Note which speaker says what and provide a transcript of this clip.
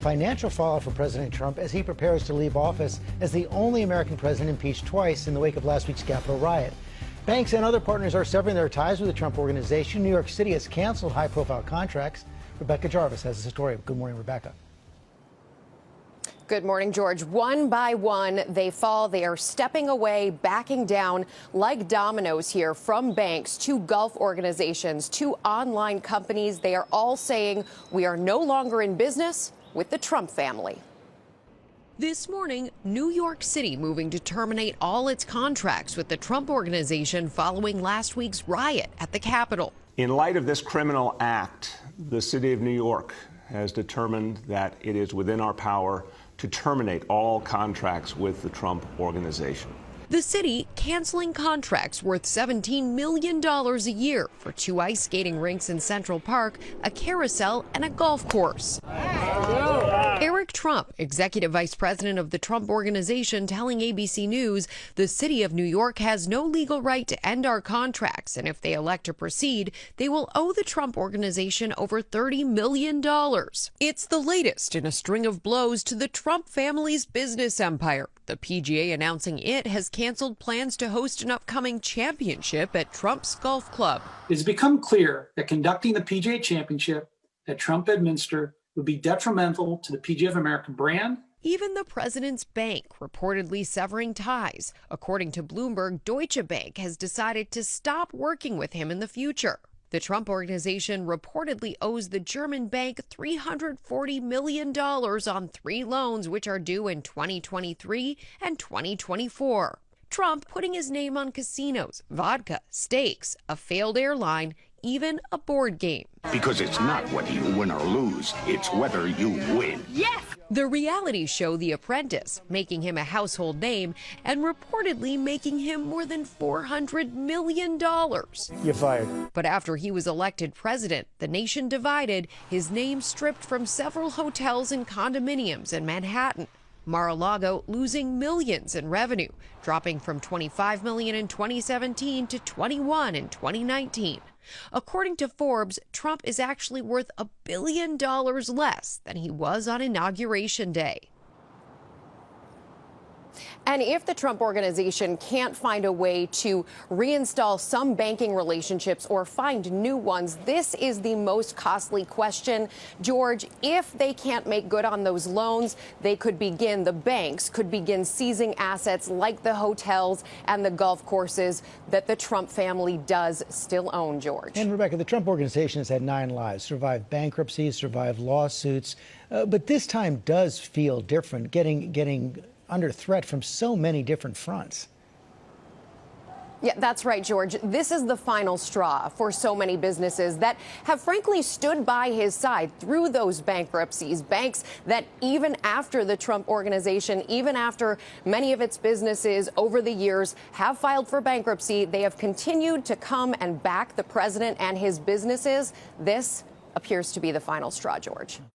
Speaker 1: Financial fallout for President Trump as he prepares to leave office as the only American president impeached twice in the wake of last week's Capitol riot. Banks and other partners are severing their ties with the Trump Organization. New York City has canceled high-profile contracts. Rebecca Jarvis has the story. Good morning, Rebecca.
Speaker 2: Good morning, George. One by one, they fall. They are stepping away, backing down like dominoes here, from banks to Gulf organizations to online companies. They are all saying we are no longer in business with the Trump family.
Speaker 3: This morning, New York City moving to terminate all its contracts with the Trump Organization following last week's riot at the Capitol.
Speaker 4: In light of this criminal act, the city of New York has determined that it is within our power to terminate all contracts with the Trump Organization.
Speaker 3: The city canceling contracts worth $17 million a year for 2 ice skating rinks in Central Park, a carousel, and a golf course. Eric Trump, executive vice president of the Trump Organization, telling ABC News the city of New York has no legal right to end our contracts, and if they elect to proceed, they will owe the Trump Organization over $30 million. It's the latest in a string of blows to the Trump family's business empire. The PGA announcing it has canceled plans to host an upcoming championship at Trump's golf club.
Speaker 5: It has become clear that conducting the PGA Championship that Trump administered would be detrimental to the PGA of America brand.
Speaker 3: Even the president's bank reportedly severing ties. According to Bloomberg, Deutsche Bank has decided to stop working with him in the future. The Trump Organization reportedly owes the German bank $340 million on 3 loans, which are due in 2023 and 2024. Trump putting his name on casinos, vodka, steaks, a failed airline, even a board game.
Speaker 6: Because it's not whether you win or lose, it's whether you win.
Speaker 3: Yes! The reality show The Apprentice, making him a household name and reportedly making him more than $400 million.
Speaker 1: You're fired.
Speaker 3: But after he was elected president, the nation divided, his name stripped from several hotels and condominiums in Manhattan. Mar-a-Lago losing millions in revenue, dropping from $25 million in 2017 to $21 in 2019. According to Forbes, Trump is actually worth $1 billion less than he was on Inauguration Day.
Speaker 2: And if the Trump Organization can't find a way to reinstall some banking relationships or find new ones, this is the most costly question. George, if they can't make good on those loans, the banks could begin seizing assets like the hotels and the golf courses that the Trump family does still own, George.
Speaker 1: And Rebecca, the Trump Organization has had 9 lives, survived bankruptcy, survived lawsuits, but this time does feel different, getting under threat from so many different fronts.
Speaker 2: Yeah, that's right, George. This is the final straw for so many businesses that have frankly stood by his side through those bankruptcies. Banks that even after the Trump Organization, even after many of its businesses over the years have filed for bankruptcy, they have continued to come and back the president and his businesses. This appears to be the final straw, George.